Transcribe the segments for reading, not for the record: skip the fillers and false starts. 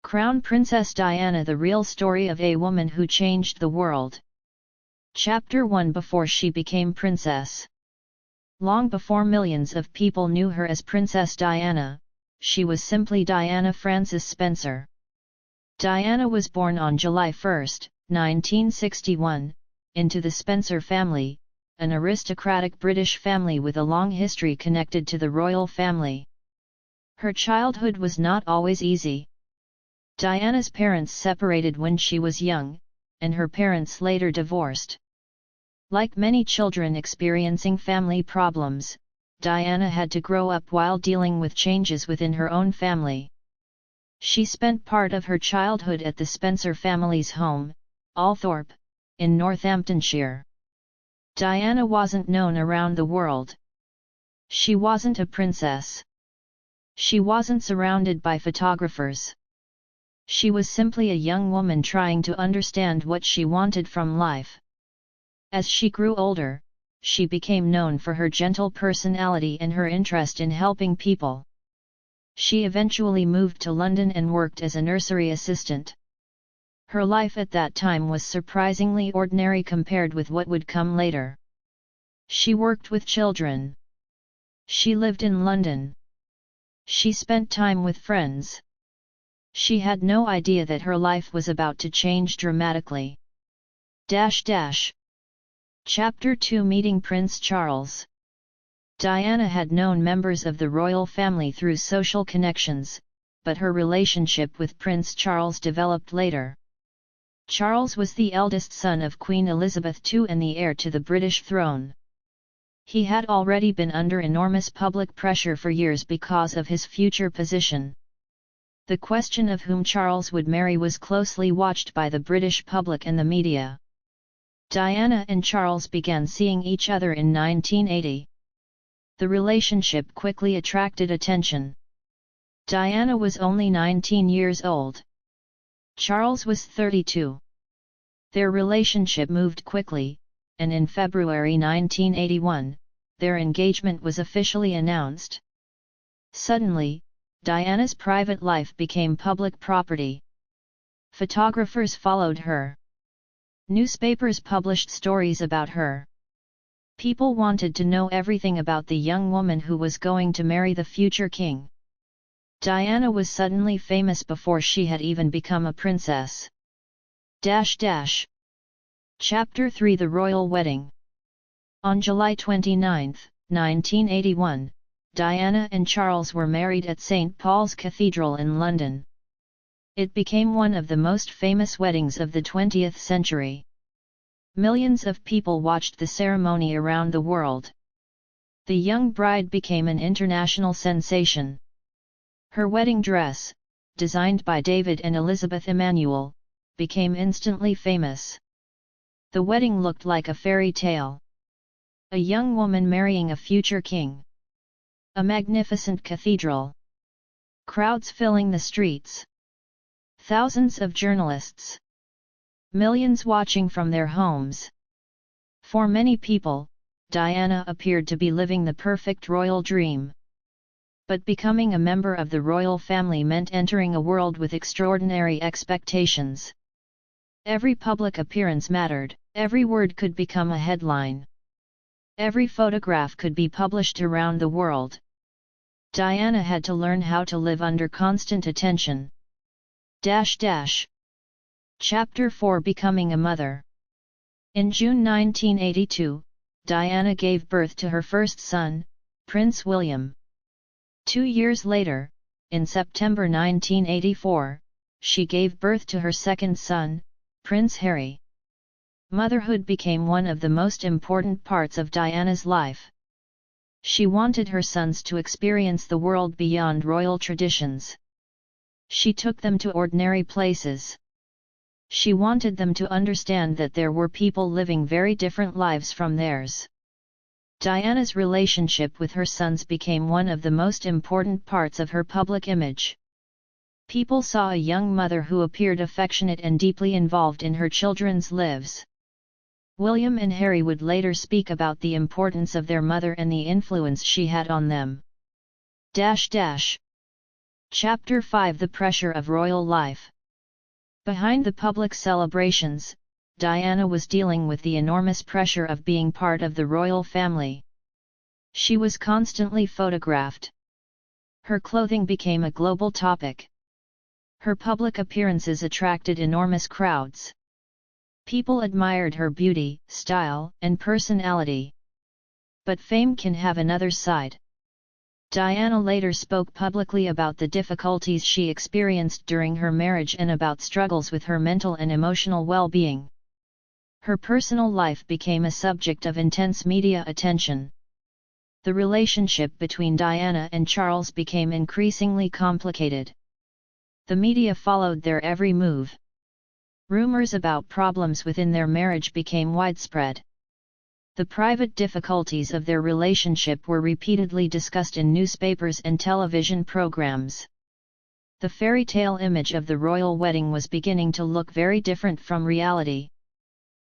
Crown Princess Diana, the real story of a woman who changed the world. Chapter 1. Before she became princess. Long before millions of people knew her as Princess Diana, she was simply Diana Frances Spencer. Diana was born on July 1, 1961, into the Spencer family, an aristocratic British family with a long history connected to the royal family. Her childhood was not always easy. Diana's parents separated when she was young, and her parents later divorced. Like many children experiencing family problems, Diana had to grow up while dealing with changes within her own family. She spent part of her childhood at the Spencer family's home, Althorpe, in Northamptonshire. Diana wasn't known around the world. She wasn't a princess. She wasn't surrounded by photographers. She was simply a young woman trying to understand what she wanted from life. As she grew older, she became known for her gentle personality and her interest in helping people. She eventually moved to London and worked as a nursery assistant. Her life at that time was surprisingly ordinary compared with what would come later. She worked with children. She lived in London. She spent time with friends. She had no idea that her life was about to change dramatically. Chapter 2. Meeting Prince Charles. Diana had known members of the royal family through social connections, but her relationship with Prince Charles developed later. Charles was the eldest son of Queen Elizabeth II and the heir to the British throne. He had already been under enormous public pressure for years because of his future position. The question of whom Charles would marry was closely watched by the British public and the media. Diana and Charles began seeing each other in 1980. The relationship quickly attracted attention. Diana was only 19 years old. Charles was 32. Their relationship moved quickly, and in February 1981, their engagement was officially announced. Suddenly, Diana's private life became public property. Photographers followed her. Newspapers published stories about her. People wanted to know everything about the young woman who was going to marry the future king. Diana was suddenly famous before she had even become a princess. Chapter 3. The Royal Wedding. On July 29, 1981, Diana and Charles were married at St. Paul's Cathedral in London. It became one of the most famous weddings of the 20th century. Millions of people watched the ceremony around the world. The young bride became an international sensation. Her wedding dress, designed by David and Elizabeth Emanuel, became instantly famous. The wedding looked like a fairy tale. A young woman marrying a future king. A magnificent cathedral. Crowds filling the streets. Thousands of journalists. Millions watching from their homes. For many people, Diana appeared to be living the perfect royal dream. But becoming a member of the royal family meant entering a world with extraordinary expectations. Every public appearance mattered, every word could become a headline. Every photograph could be published around the world. Diana had to learn how to live under constant attention. Chapter 4. Becoming a mother. In June 1982, Diana gave birth to her first son, Prince William. 2 years later, in September 1984, she gave birth to her second son, Prince Harry. Motherhood became one of the most important parts of Diana's life. She wanted her sons to experience the world beyond royal traditions. She took them to ordinary places. She wanted them to understand that there were people living very different lives from theirs. Diana's relationship with her sons became one of the most important parts of her public image. People saw a young mother who appeared affectionate and deeply involved in her children's lives. William and Harry would later speak about the importance of their mother and the influence she had on them. Chapter 5: The Pressure of Royal Life. Behind the public celebrations, Diana was dealing with the enormous pressure of being part of the royal family. She was constantly photographed. Her clothing became a global topic. Her public appearances attracted enormous crowds. People admired her beauty, style, and personality. But fame can have another side. Diana later spoke publicly about the difficulties she experienced during her marriage and about struggles with her mental and emotional well-being. Her personal life became a subject of intense media attention. The relationship between Diana and Charles became increasingly complicated. The media followed their every move. Rumors about problems within their marriage became widespread. The private difficulties of their relationship were repeatedly discussed in newspapers and television programs. The fairy tale image of the royal wedding was beginning to look very different from reality.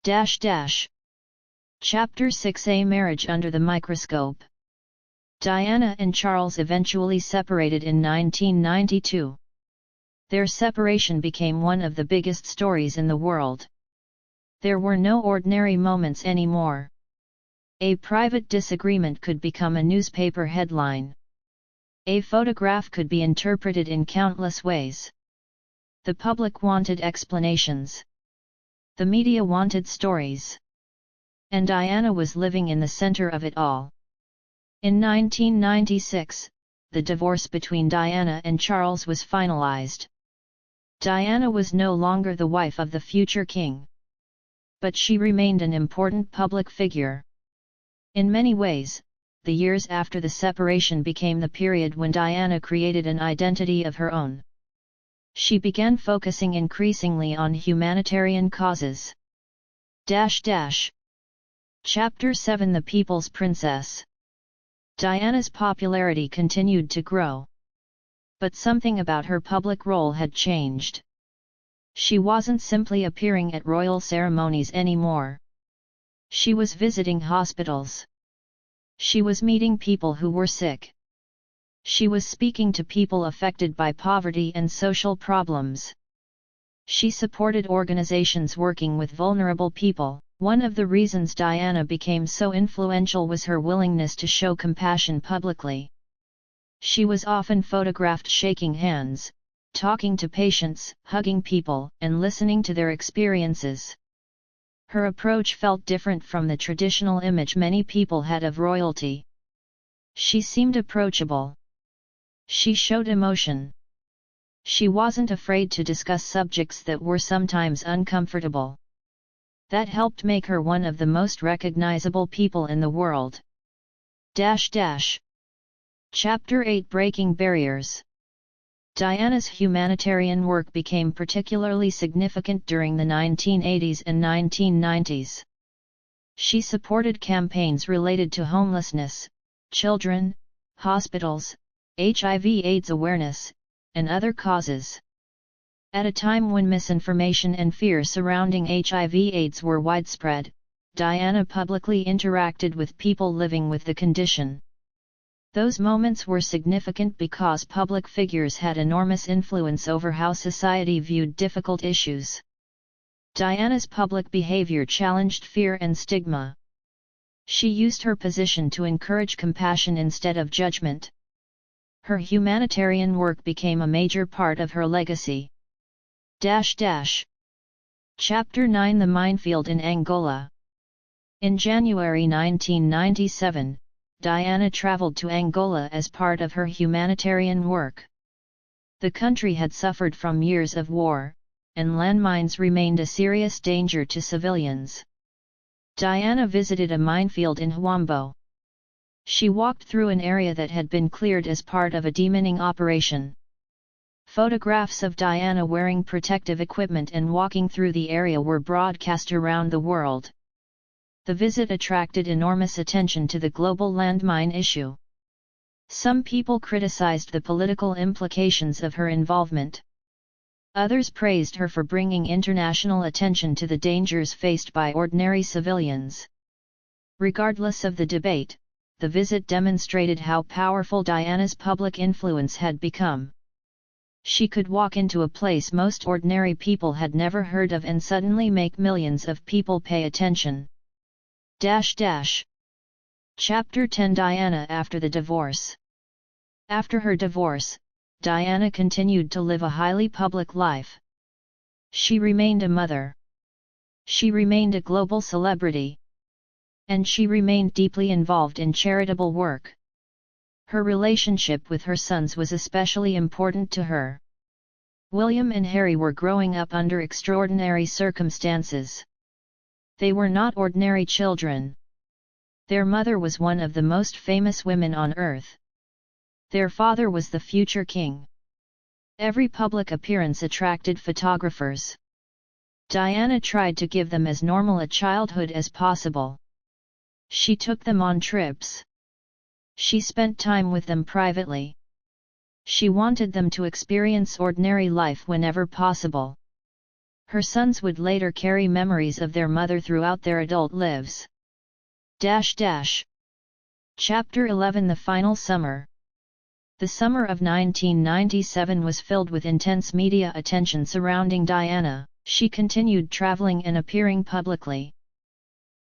Chapter 6: A Marriage Under the Microscope. Diana and Charles eventually separated in 1992. Their separation became one of the biggest stories in the world. There were no ordinary moments anymore. A private disagreement could become a newspaper headline. A photograph could be interpreted in countless ways. The public wanted explanations. The media wanted stories. And Diana was living in the center of it all. In 1996, the divorce between Diana and Charles was finalized. Diana was no longer the wife of the future king. But she remained an important public figure. In many ways, the years after the separation became the period when Diana created an identity of her own. She began focusing increasingly on humanitarian causes. Chapter 7: The People's Princess. Diana's popularity continued to grow. But something about her public role had changed. She wasn't simply appearing at royal ceremonies anymore. She was visiting hospitals. She was meeting people who were sick. She was speaking to people affected by poverty and social problems. She supported organizations working with vulnerable people. One of the reasons Diana became so influential was her willingness to show compassion publicly. She was often photographed shaking hands, talking to patients, hugging people, and listening to their experiences. Her approach felt different from the traditional image many people had of royalty. She seemed approachable. She showed emotion. She wasn't afraid to discuss subjects that were sometimes uncomfortable. That helped make her one of the most recognizable people in the world. Chapter 8: Breaking Barriers. Diana's humanitarian work became particularly significant during the 1980s and 1990s. She supported campaigns related to homelessness, children, hospitals, HIV/AIDS awareness, and other causes. At a time when misinformation and fear surrounding HIV/AIDS were widespread, Diana publicly interacted with people living with the condition. Those moments were significant because public figures had enormous influence over how society viewed difficult issues. Diana's public behavior challenged fear and stigma. She used her position to encourage compassion instead of judgment. Her humanitarian work became a major part of her legacy. Chapter 9: The Minefield in Angola. In January 1997, Diana traveled to Angola as part of her humanitarian work. The country had suffered from years of war, and landmines remained a serious danger to civilians. Diana visited a minefield in Huambo. She walked through an area that had been cleared as part of a demining operation. Photographs of Diana wearing protective equipment and walking through the area were broadcast around the world. The visit attracted enormous attention to the global landmine issue. Some people criticized the political implications of her involvement. Others praised her for bringing international attention to the dangers faced by ordinary civilians. Regardless of the debate, the visit demonstrated how powerful Diana's public influence had become. She could walk into a place most ordinary people had never heard of and suddenly make millions of people pay attention. Chapter 10 Diana after the divorce. After her divorce, Diana continued to live a highly public life. She remained a mother. She remained a global celebrity. And she remained deeply involved in charitable work. Her relationship with her sons was especially important to her. William and Harry were growing up under extraordinary circumstances. They were not ordinary children. Their mother was one of the most famous women on earth. Their father was the future king. Every public appearance attracted photographers. Diana tried to give them as normal a childhood as possible. She took them on trips. She spent time with them privately. She wanted them to experience ordinary life whenever possible. Her sons would later carry memories of their mother throughout their adult lives. Chapter 11 The Final Summer. The summer of 1997 was filled with intense media attention surrounding Diana. She continued traveling and appearing publicly.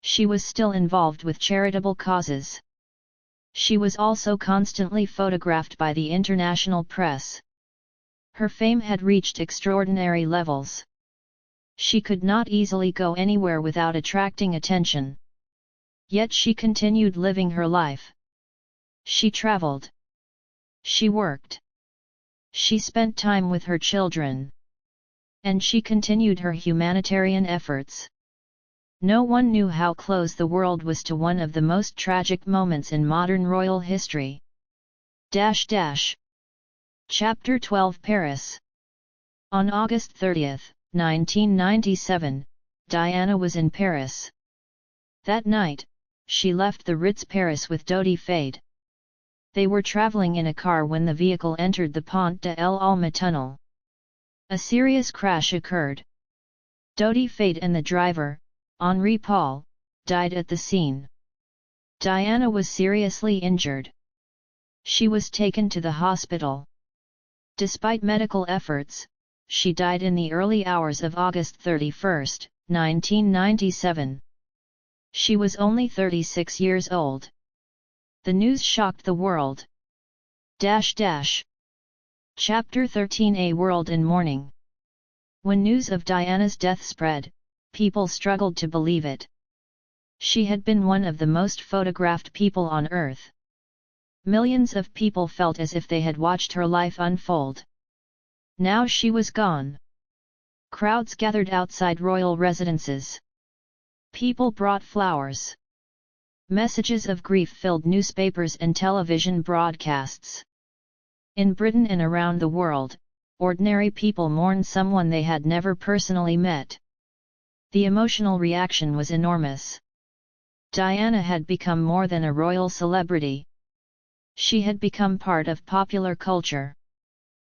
She was still involved with charitable causes. She was also constantly photographed by the international press. Her fame had reached extraordinary levels. She could not easily go anywhere without attracting attention. Yet she continued living her life. She traveled. She worked. She spent time with her children. And she continued her humanitarian efforts. No one knew how close the world was to one of the most tragic moments in modern royal history. Chapter 12 Paris. On August 30, 1997, Diana was in Paris. That night, she left the Ritz Paris with Dodi Fade. They were traveling in a car when the vehicle entered the Pont de l'Alma tunnel. A serious crash occurred. Dodi Fade and the driver, Henri Paul, died at the scene. Diana was seriously injured. She was taken to the hospital. Despite medical efforts, she died in the early hours of August 31, 1997. She was only 36 years old. The news shocked the world. Chapter 13 A World in Mourning. When news of Diana's death spread, people struggled to believe it. She had been one of the most photographed people on earth. Millions of people felt as if they had watched her life unfold. Now she was gone. Crowds gathered outside royal residences. People brought flowers. Messages of grief filled newspapers and television broadcasts. In Britain and around the world, ordinary people mourned someone they had never personally met. The emotional reaction was enormous. Diana had become more than a royal celebrity. She had become part of popular culture.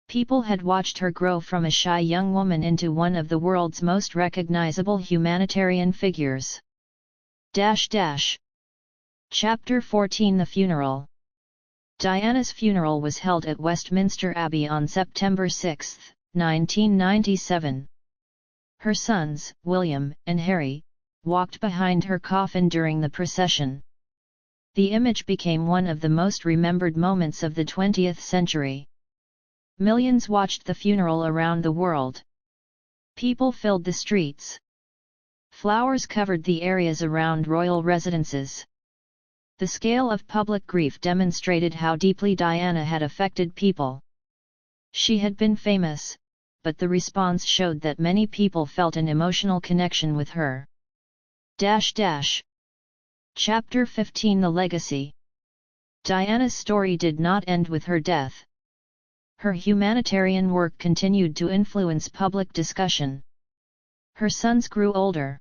People had watched her grow from a shy young woman into one of the world's most recognizable humanitarian figures. Chapter 14 The Funeral. Diana's funeral was held at Westminster Abbey on September 6, 1997. Her sons, William and Harry, walked behind her coffin during the procession. The image became one of the most remembered moments of the 20th century. Millions watched the funeral around the world. People filled the streets. Flowers covered the areas around royal residences. The scale of public grief demonstrated how deeply Diana had affected people. She had been famous, but the response showed that many people felt an emotional connection with her. Chapter 15 The Legacy. Diana's story did not end with her death. Her humanitarian work continued to influence public discussion. Her sons grew older.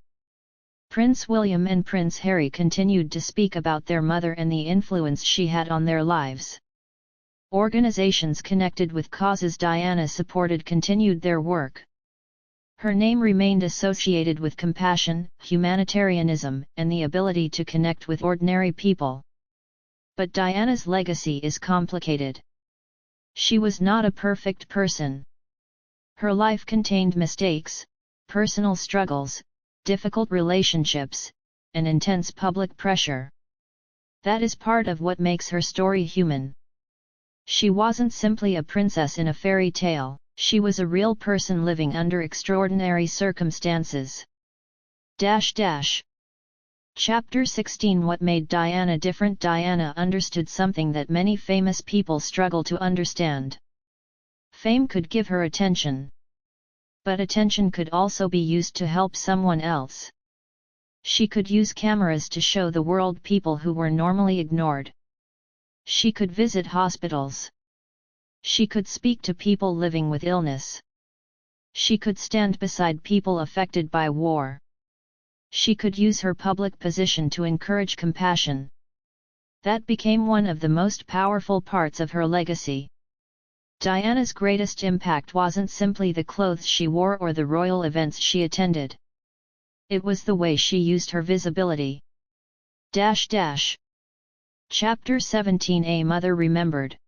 Prince William and Prince Harry continued to speak about their mother and the influence she had on their lives. Organizations connected with causes Diana supported continued their work. Her name remained associated with compassion, humanitarianism, and the ability to connect with ordinary people. But Diana's legacy is complicated. She was not a perfect person. Her life contained mistakes, personal struggles, difficult relationships, and intense public pressure. That is part of what makes her story human. She wasn't simply a princess in a fairy tale, she was a real person living under extraordinary circumstances. Chapter 16 What made Diana different? Diana understood something that many famous people struggle to understand. Fame could give her attention. But attention could also be used to help someone else. She could use cameras to show the world people who were normally ignored. She could visit hospitals. She could speak to people living with illness. She could stand beside people affected by war. She could use her public position to encourage compassion. That became one of the most powerful parts of her legacy. Diana's greatest impact wasn't simply the clothes she wore or the royal events she attended. It was the way she used her visibility. Chapter 17 A Mother Remembered.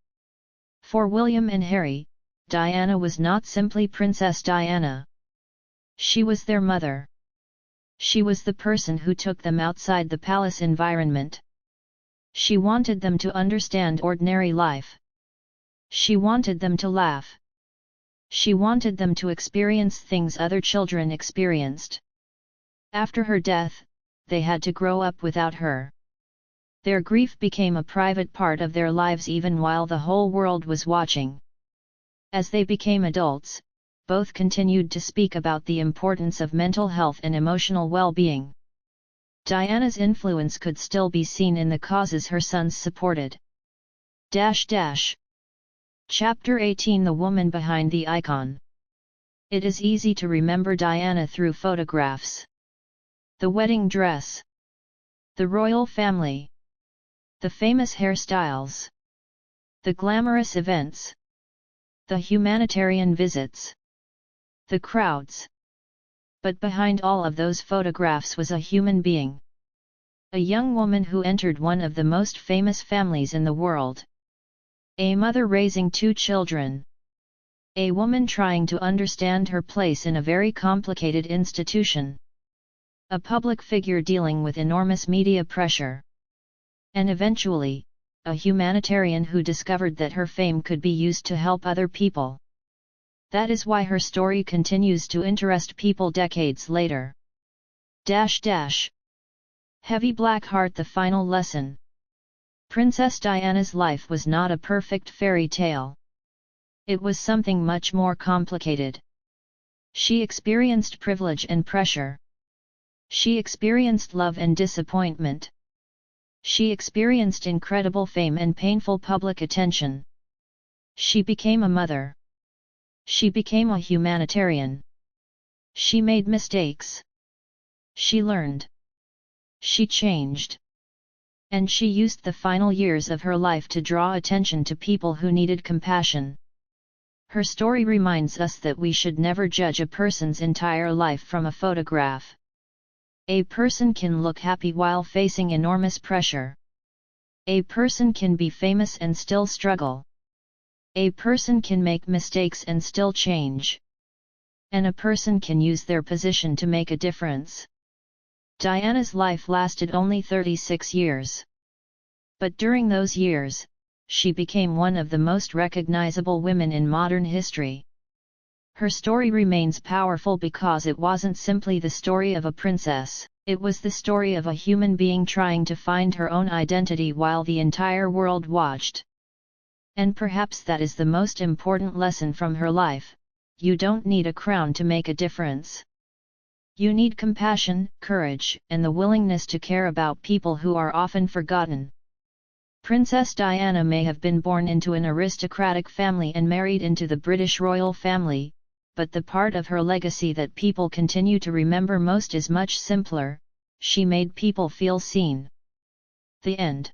For William and Harry, Diana was not simply Princess Diana. She was their mother. She was the person who took them outside the palace environment. She wanted them to understand ordinary life. She wanted them to laugh. She wanted them to experience things other children experienced. After her death, they had to grow up without her. Their grief became a private part of their lives even while the whole world was watching. As they became adults, both continued to speak about the importance of mental health and emotional well-being. Diana's influence could still be seen in the causes her sons supported. Chapter 18 The Woman Behind the Icon. It is easy to remember Diana through photographs. The wedding dress. The royal family. The famous hairstyles. The glamorous events. The humanitarian visits. The crowds. But behind all of those photographs was a human being. A young woman who entered one of the most famous families in the world. A mother raising 2 children. A woman trying to understand her place in a very complicated institution. A public figure dealing with enormous media pressure. And eventually, a humanitarian who discovered that her fame could be used to help other people. That is why her story continues to interest people decades later. Heavy Black Heart. The final lesson. Princess Diana's life was not a perfect fairy tale. It was something much more complicated. She experienced privilege and pressure. She experienced love and disappointment. She experienced incredible fame and painful public attention. She became a mother. She became a humanitarian. She made mistakes. She learned. She changed. And she used the final years of her life to draw attention to people who needed compassion. Her story reminds us that we should never judge a person's entire life from a photograph. A person can look happy while facing enormous pressure. A person can be famous and still struggle. A person can make mistakes and still change. And a person can use their position to make a difference. Diana's life lasted only 36 years. But during those years, she became one of the most recognizable women in modern history. Her story remains powerful because it wasn't simply the story of a princess, it was the story of a human being trying to find her own identity while the entire world watched. And perhaps that is the most important lesson from her life: you don't need a crown to make a difference. You need compassion, courage, and the willingness to care about people who are often forgotten. Princess Diana may have been born into an aristocratic family and married into the British royal family, but the part of her legacy that people continue to remember most is much simpler: she made people feel seen. The end.